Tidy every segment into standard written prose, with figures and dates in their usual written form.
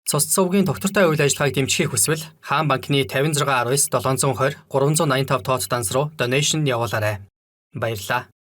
Цус цувгийн доктортой үйл ажиллагааг дэмжихийг хүсвэл Хаан банкны 5619 720 385 тооц данс руу donation явуулаарай. Баярлалаа.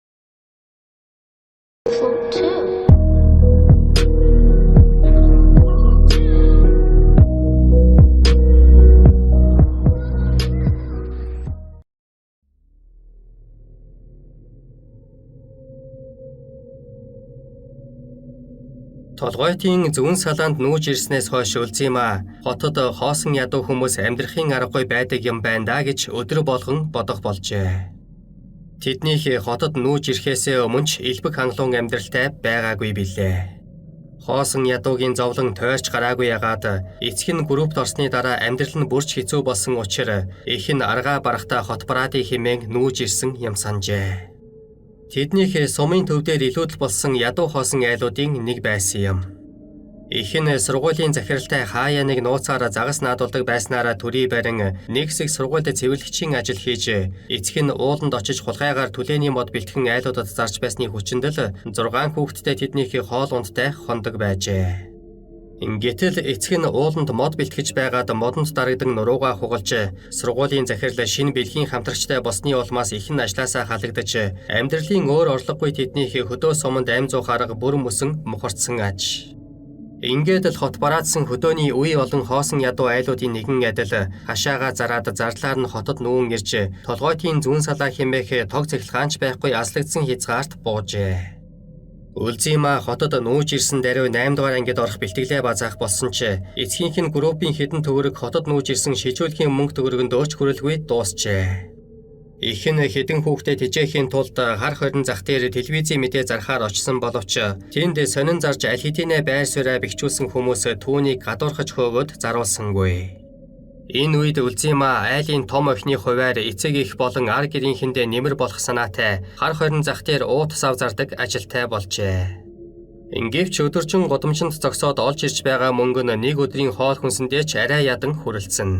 Толгойтын зүүн салаанд нүүж ирснээс хойш Улзимаа хотод хоосон ядуу хүмүүс амьдрахын аргагүй байдаг юм байна да гэж өдөр болгон бодох болжээ. Тэднийх хотод нүүж ирэхээсээ өмнө ч элбэг хангалуун амьдралтай байгаагүй билээ. Хоосон ядуугийн зовлон тойрч гараагүй ягаад эцэг нь группт орсны дараа амьдрал нь бүрч хэцүү болсон учраас их нь аргаа барахтаа хот браадын хэмээн нүүж ирсэн юм санджээ. Тэднийх сумын төвдөр илүүдэл болсон ядуу хоосон айлуудын нэг байсан юм. Их нь сургуулийн захиралтай хаяа нэг нууцаараа загас наадуулдаг байснараа төрий барин нэг хэсэг сургуульд цэвэрлэгчийн ажил хийж эцэг нь ууланд очиж хулгайгаар түлээний мод бэлтгэн айлуудад зарж байсны хүчиндэл 6 хүүхэдтэй тэднийхээ хоол ундтай хондог байжээ. Гэтэл эцэг нь ууланд мод бэлтгэж байгаад модонд дарагдан нуруугаа хугалж сургуулийн захирал шинэ бэлгийн хамтрагчтай босны улмаас их нь ажлаасаа халагдаж амьдралын өөр орлогогүй тэднийхээ хөдөө суманд амь зуух арга бүр мөсөн мухарцсан аж. Ингээд л хот бараадсан хөдөөний үе олон хоосон ядуу айлуудын нэгэн адил хашаага зараад зардлаар нь хотод нүүн ирж толгойтын зүүн салаа хэмээх тог цэглэхаанч байхгүй аслагдсан хязгаарт буужээ. Улзимаа хотод нүүж ирсэн даруй 8 дугаар ангид орох бэлтгэлээ базаах болсон ч эцгийнх нь группийн хэдэн төгрөг хотод нүүж ирсэн шижүүлгийн мөнгө төгрөгөнд өөч хүрэлгүй дуусчээ. Их нь хэдэн хүүхдэд тэжээхийн тулд хар хорин зах дээр телевизийн мэдээ зарахаар очсон боловч тэнд сонин зарж аль хэдийнэ байр сууриа бэхжүүлсэн хүмүүс түүнийг гадуурхаж хөөгөөд заруулсангүй. Энэ үед Улзимаа айлын том охины хуваар эцэг их болон ар гэрийнхэндээ нэмэр болох санаатай хар хорин зах дээр уу тасав зардаг ажилтай болжээ. Ингээвч өдөржин гудамжинд зогсоод олж ирж байгаа мөнгө нь нэг өдрийн хоол хүнсэндээ ч арай ядан хүрэлцэн.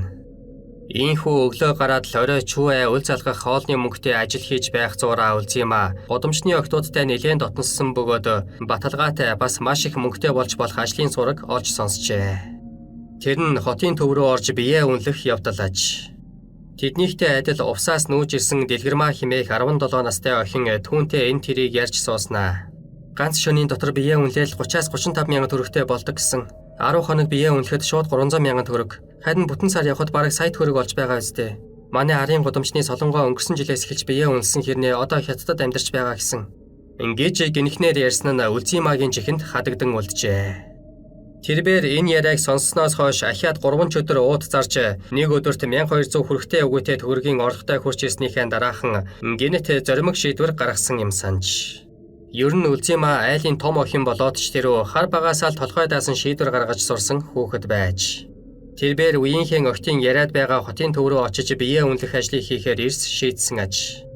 Ийхүү өглөө гараад л орой чүвэ үл залгах хоолны мөнгөтэй ажил хийж байх зураа Улзимаа гудамжны охтуудтай нэлээд дотноссон бөгөөд баталгаатай бас маш их мөнгөтэй болж болох ажлын сураг олж сонсчээ. Тэр нь хотын төв рүү орж биеэ үнэлэх явдал аж. Тэднийхтэй адил увсаас нүүж ирсэн Дэлгэрмаа хэмээх 17 настай охин түүнтэй энэ тэрийг ярьж сууснаа. Ганц шөнийн дотор биеэ үнэлэл 30-35 мянган төгрөгтэй болдог гэсэн. 10 хоног биеэ үнэхэд шууд 300 мянган төгрөг. Харин бүтэн сар явхад бараг сая төгрөг олж байгаа үстэй. Манай арын гудамжны солонгоо өнгөрсөн жилээс эхэлж биеэ үнэлсэн хэрнээ одоо хятадд амьдарч байгаа гэсэн. Ингээд гинхнээр ярьсан нь Улзимаагийн чихэнд хадагдан үлджээ. Тэрбээр энэ яриаг сонссноос хойш ахиад 3 өдөр ууд зарж нэг өдөрт 1200 хүрэхтэй өгөөтэй төгрөгийн орлоготой хурж ирснийхээ дараахан гинэт зоримог шийдвэр гаргасан юм санж. Ер нь Улзимаа айлын том охин болоод ч тэрөө хар багаасаа л толгой даасан шийдвэр гаргаж сурсан хүүхэд байж. Тэрбээр үеийнхэн охтын яриад байгаа хотын төв рүү очиж биеэ үнэлэх ажлыг хийхээр эрс шийдсэн аж.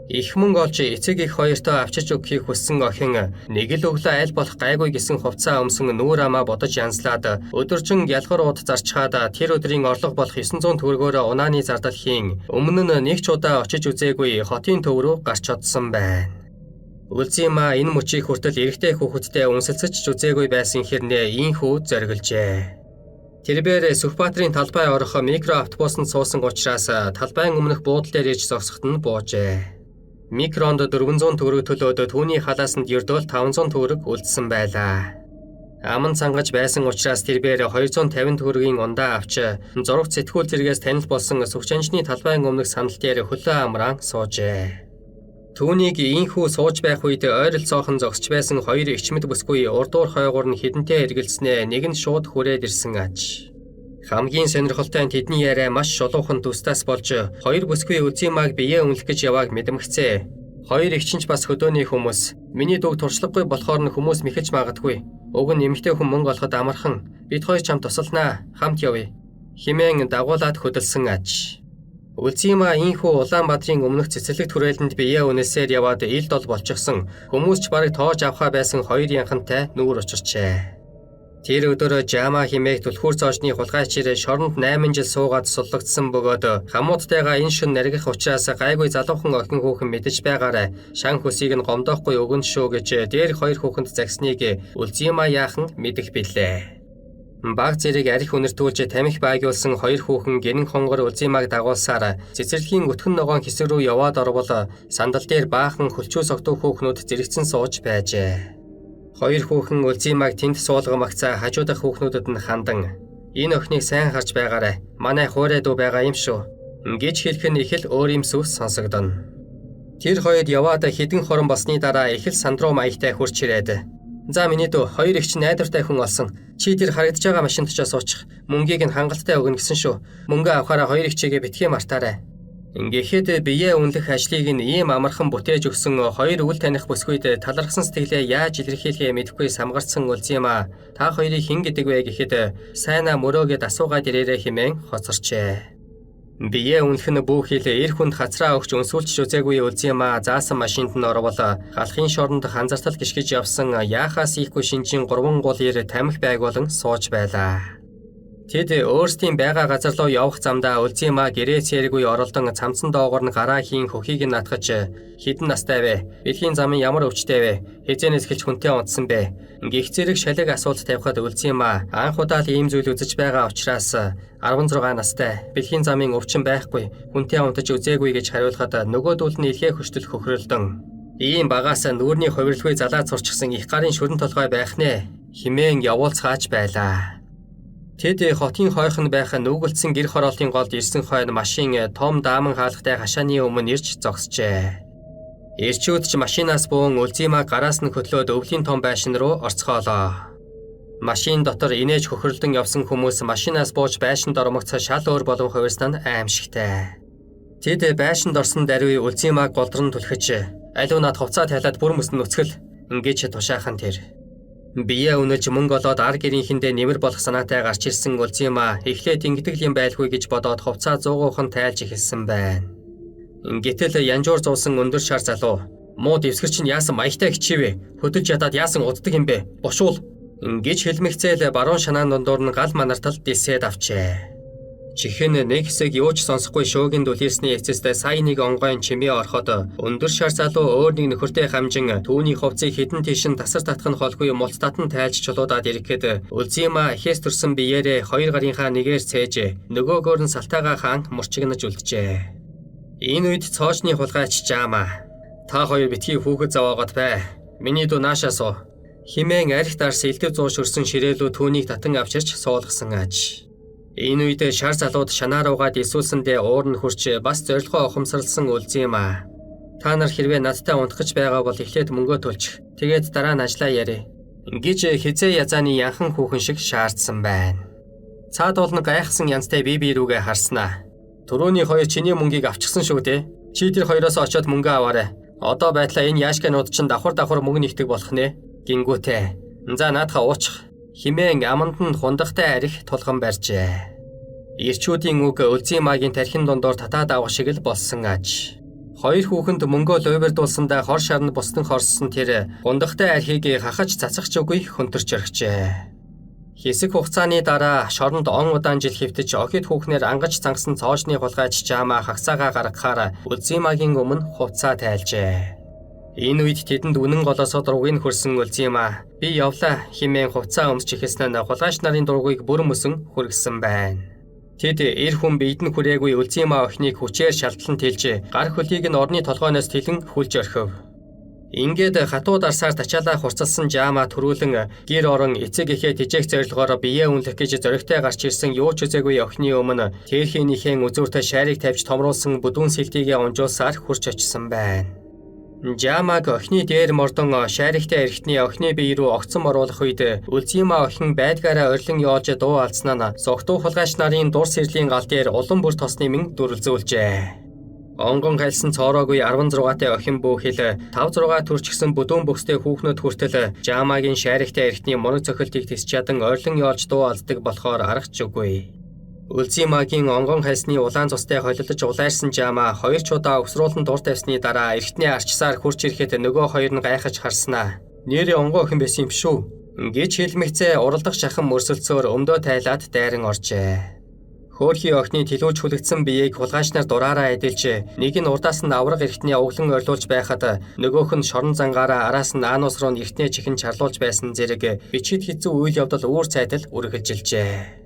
Их мөнгө олж эцэг их хоёртоо авчиж өгөхийг хүссэн охин нэг л өглөө аль болох гайгүй гисэн хувцас өмсөн нүүр амаа бодож янзлаад өдөржин ялгар ууд зарчхаад тэр өдрийн орлого болох 900 төгрөгөөр унааны зардал хийн өмнө нь нэг ч удаа очиж үзээгүй хотын төв рүү гарч одсон байна. Улзимаа энэ мөчийг хүртэл эрэгтэй хүүхэдтэй үнсэлцэж ч үзээгүй байсан хэрнээ ийхүү зориглжээ. Тэрбээр Сүхбаатарын талбай орох микро автобусанд суусан учраас талбайн өмнөх буудлын дээр иж зогсоход нь буужээ. Микронд 400 төгрөг төлөөд түүний халаасанд ердөөл 500 төгрөг үлдсэн байлаа. Аман цангаж байсан учраас тэрбээр 250 төгрөгийн ундаа авч зураг сэтгүүл зэрэгээс танил болсон Сүхчанжны талбайн өмнөх сандал дээр хөлөө амраан суужээ. Түүнийг ийхүү сууж байх үед ойролцоохон зогсож байсан хоёр ичмэд бүсгүй урдуур хойгуур нь хідэнтэй эргэлснээ нэг нь шууд хүрээд ирсэн аж. Хамгийн сонирхолтой нь тэдний яриа маш шулуухан тустаас болж хоёр бүсгүй Улзимааг биеэ үнэлэх гэж явааг мэдмэгцээ. Хоёр эгчинч бас хөдөөний хүмүүс. Миний дүүг туршлагагүй болохоор нь хүмүүс мэхэж магадгүй. Уг нь эмэгтэй хүн мөнгө олоход амархан. Бид хоёр чамд тусалнаа. Хамт явъя. Химэн дагуулад хөдөлсөн аж. Улзимаа ийхүү Улаанбаатарын өмнөх цэцэрлэг түрээлэнд биеэ үнэлсээр яваад ил дол болчихсон. Хүмүүс ч барыг тоож авахаа байсан хоёр янхантай нүүр учирчээ. Тэр өдөр Жама хэмээх түлхүүр цоочны хулгайчир шоронд 8 жил суугаад суллагдсан бөгөөд хамууттайгаа энэ шин наригих учраас гайгүй залуухан охин хүүхэн мэдэж байгаарай. Шан хөсийг нь гомдоохгүй өгөн шүү гэж дээр хоёр хүүхэнд загсныг Улзимаа яахан мэдэх билээ. Баг зэрэг арх үнэртүүлж тамхи байгуулсан хоёр хүүхэн гэрэн хонгор Улзимаг дагуулсаар цэцэрлэгийн өтгөн ногоон хэсэг рүү яваад орвол сандал дээр баахан хөлчөө согтуу хүүхнүүд зэрэгцэн сууж байжээ. Хоёр хүүхэн Улзимаг тэнд суулгамагцаа хажуудах хүүхнүүдэд нь хандан "Энэ охиныг сайн харж байгаарай. Манай хуурай дүү байгаа юм шүү" гэж хэлэх нь их л өөр юм сүс сонсогдоно. Тэр хоёр яваад хэдэн хорон болсны дараа их л сандруу маягтай хурч ирээд "За миний дүү, хоёр их чинь найдвартай хүн олсон. Чи тэр харагдаж байгаа машинд очиж суучих. Мөнгийг нь хангалттай өгнө гэсэн шүү. Мөнгө авахаараа хоёр их чигээ битгий мартаарай." Ингээд бие үнэлэх ажлыг нь ийм амархан бүтээж өгсөн хоёр үл таних бүсгүйд талархсан сэтгэлээ яаж илэрхийлэхээ мэдэхгүй самгарсан Улзима "Та хоёрыг хэн гэдэг вэ?" гэхэд "Сайнаа мөрөөгээд асуугаад ирээрэй" хэмээн хоцорчээ. Бие үнэлэх нь бүхэл эр хүнд хацраа өгч өнсүүлж үзээгүй Улзима заасан машинд нь орвол галахын шоронд ханзартал гიშгэж явсан яахаас ийхгүй шинжийн 3 гол ир тамхи байгуулан сууж байлаа. Тэд өөрсдийн байгаа газар руу явах замдаа Улзима гэрээ цээргүй оролдон цамцсан доогоор нь гараа хийн хөхийг нь натгаж "Хэдэн настай вэ? Бэлгийн замын ямар өвчтэй вэ? Хэзээс эхэлж хүнтэй унтсан бэ?" гэх зэрэг шалиг асуулт тавихад Улзима анх удаа л ийм зүйл үзэж байгаа учраас 16 настай, бэлгийн замын өвчин байхгүй, хүнтэй унтаж үзээгүй гэж хариулахад нөгөөдүүл нь илгээ хөштөл хөхрөлдөн "Ийм багаас нүүрний хувирлгүй залаа цурчсан их гарын шүрэн толгой байх нэ" хэмээн явуулцгааж байлаа. Тэд хотын хойхон байх нүгэлцсэн гэр хороолтын голд ирсэн хойно машин том дааман хаалгатай хашааны өмнө ирж зогсжээ. Ирчүүд ч машинаас буун Улзимаг гараас нь хөтлөөд өвлийн том байшин руу орцгоолоо. Машин дотор инээж хөхрөлдөн явсан хүмүүс машинаас бууж байшинд ормогцоо шал өөр болон хувирсан нь аимшигтай. Тэд байшинд орсон даруй Улзимаг голдрон түлхэж "Аливаа над хувцаа тайлаад бүр мөс нь нүцгэл" ингэж тушаахан тэр. Бие үнэж мөнгө олоод ар гэрийнхэндээ нэмэр болох санаатай гарч ирсэн Улзима эхлээд ингэдэг юм байлгүй гэж бодоод хувцаа 100% тайлж эхэлсэн байна. Гэтэл янжуур зуусан өндөр шар залуу "Муу дэвсгэр чинь яасан маягтай хичээвэ? Хөдөлж ядаад яасан уддаг юм бэ? Бушуул" гэж хэлмэгцээл баруун шанаан дундуур нь гал манартал дисээд авчээ. Чихэн нэг хэсэг юу ч сонсохгүй шуугинд үлээсний эцэст сая нэг онгойн чимээ ороход өндөр шар залуу өөр нэг нөхөртэй хамжин түүний хувцсыг хідэн тийшин тасар татах нь холгүй мулт татан тайлж чулуудаад ирэхэд Улзима ихээс төрсэн биеэрээ хоёр гарынхаа нэгээр цээж нөгөөгөөр нь салтайгаа хаан мурчигнаж үлджээ. Энэ үед цоочны хулгайч Жама "Та хоёр битгий хүүхэд заваагаад бай. Миний дүү наашаа суу" хэмээн арх дарс элдв зууш өрсөн ширээлүү түүнийг татан авчирч суулгасан аж. Энэ үед шар залууд шанаа руугаад исүүлсэндээ уур нь хурч бас зорилгоо ухамсарлсан Улзима "Та нар хэрвээ надтай унтах гэж байгаа бол эхлээд мөнгөө төлчих. Тэгээд дараа нь ажлаа яриа" гэж хизээ язааны янхан хүүхэн шиг шаардсан байна. Цаад бол гайхсан янзтай бие рүүгээ харснаа. "Төрөөний хоёр чиний мөнгийг авчихсан шүү дээ. Чи тэр хоёроос очиод мөнгөө аваарай. Одоо байтлаа энэ яашканууд чинь давхар мөнгө нэгдэг болох нэ" гингүүтээ. "За наадхаа уучих" химэн аманд нь хундахтай арх тулган барьжээ. Ирчүүдийн үг Улзимагийн тархин дундуур татаад авах шиг л болсон аж. Хоёр хүүхэнд мөнгөө луйвэрдуулсандаа хор шарнд бусдан хорссон тэр хундахтай архийг хахаж цацгах үгүй хөнтөрч орхижээ. Хэсэг хугацааны дараа шоронд он удаан жил хэвтэж охид хүүхнээр ангаж цангасан цоочны хулгайч Жама хагсаагаа гаргахаар Улзимагийн өмнө хувцаа тайлжээ. Энэ үед тэдэнд үнэн голосоо дургийг хөрсөн Улзима "Би явлаа" хэмээн хувцаа өмсч эхэлсэн нь хулгайч нарын дургийг бүрэн мөсөн хүргэсэн байна. Тэд эр хүн биедэн хүрээгүй Улзима охиныг хүчээр шалтлан тэлж гар хөлийг нь орны толгойноос тэлэн хүлж орхив. Ингээд хатуу дарсаар тачаалаа хурцлсан Жама төрүүлэн гэр орон эцэг эхээ тижээх зорилгоор бие үнэлэх гэж зоригтой гарч ирсэн юу ч үзээгүй охины өмнө тэрхийнийхээ үзүүртэй шайрыг тавьж томруулсан бүдүүн сэлтийгээ унжуулсаар хурч очсон байна. Жамаг охины дээр мордон шайрагтай эргэтний охины бие рүү огцон оруулах үед Улзима охин байдгаараа орилон явж дуу алдснаа нь согтуу хулгайч нарын дур сэрлийн гал дээр улам бүр тосны минь дүрлзүүлжээ. Онгон хайлсан цоороогүй 16-тай охин бүхэл 5-6 төрчихсөн бүдүүн бөхстэй хүүхнүүд хүртэл Жамагийн шайрагтай эргэтний мунаг цохилтыг тисч чадан орилон явж дуу алддаг болохоор аргач үгүй. Улзимагийн онгон хайлсны улаан цустай холилдож улайрсан Жама хоёр ч удаа өгсрүүлэн дур тавьсны дараа эргэтний арчсаар хурч ирэхэд нөгөө хоёр нь гайхаж харснаа. "Нэрээ онгон охин байсан юм шүү" гэж хэлмэгцээ уралдах шахан мөрсөлцөөр өмдөө тайлаад дайран оржээ. Хөөрхий охины тэлүүж хүлэгдсэн биеийг хулгайч нар дураараа эдэлж, нэг нь урдаас нь авраг эртний оглон орилуулж байхад нөгөөх нь шорон зангаараа араас нь аанус руу эртний чихэн чарлуулж байсан зэрэг бичид хэцүү үйл явдал үүр цайтал үргэлжилжээ.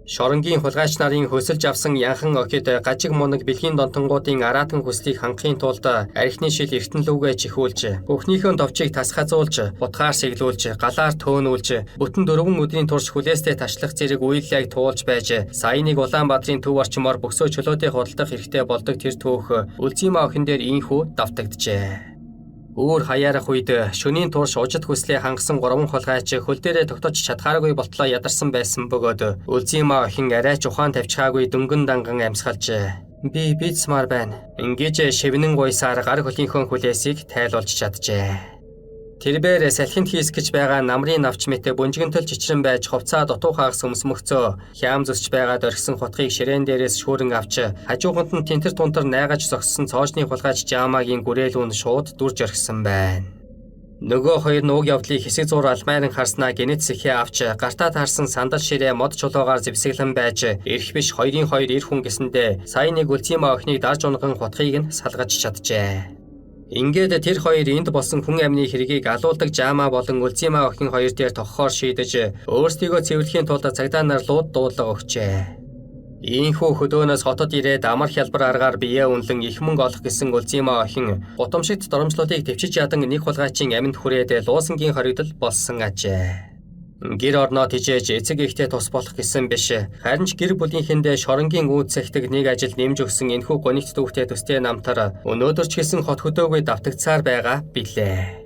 Шоронгийн хулгайч нарын хөсөлж авсан янхан охид гажиг мунаг бэлгийн донтонгуудын араатан хүслийг хангахын тулд архины шил эртэн лүүгээ чихүүлж, бүхнийхөө товчийг тасгазуулж, бутгаар сиглүүлж, галаар төөнүүлж, бүтэн 4 өдрийн турш хүлээстэй ташлах зэрэг үйллийг туулж байж, саяныг Улаанбаатарын төв орчмоор бөксөө чөлөөтэй худалдах хэрэгтэй болдог тэр түүх Үлзиймаа охин дээр ийхүү давтагджээ. Үүр хаяарах үед шөнийн турш ужид хүслээ хангасан 3 хулгайч хөл дээрээ тогтож чадхааргүй болтлоо ядарсан байсан бөгөөд Үлзиймаа охин арай ч ухаан тавьчихаагүй дөнгөн данган амьсгалж би бицмар байна. Ингэж шивнэн гуйсаар гар хөлийнхөө хүлээсийг тайлуулж чаджээ. Тэрбээр салхинд хийсгэж байгаа намрын навч мэт бүнжигэнтэл чичрэн байж хувцаа дутуу хаагас өмсмөгцөө хям зүсч байгаад орхисон хотгийг ширээн дээрээс шүүрэн авч хажууганд нь тентэр тунтар найгаж зогссон цоожны хулгайч Жаамагийн гүрээлүүн шууд дүрж орхисон байна. Нөгөө хоёр нь уг явдлыг хэсэг зур алмайран харснаа гинэт сэхээ авч гартаа таарсан сандал ширээ мод чулуугаар зэвсэглэн байж эрх биш хоёрын хоёр эр хүн гэсэндээ саяныг Үлзиймаа охиныг дарж унган хотгийг нь салгаж чаджээ. Ингээд тэр хоёр энд болсон хүн амны хэргийг алуулдаг Жаамаа болон Үлзиймаа охин хоёр дээр тоххоор шийдэж өөрсдийгөө цэвэрлэхийн тулд цагдаа нар лууд дуулга өгчээ. Ийхүү хөдөөнөөс хотод ирээд амар хялбар аргаар бие үнэлэн их мөнгө олох гэсэн Үлзиймаа охин гутамшигт доромжлуудыг төвчж ядан нэг хулгайчийн аминд хүрээд луусангийн хоригдол болсон ажээ. Гэр орноо тижээж эцэг ихтэй тус болох гэсэн биш. Харин ч гэр бүлийнхэндээ шоронгийн үүсэгдэг нэг ажил нэмж өгсөн энэхүү гонигт дүүхтэй төстэй намтар өнөөдөр ч гэсэн хот хөдөөгүй давтагцаар байгаа билээ.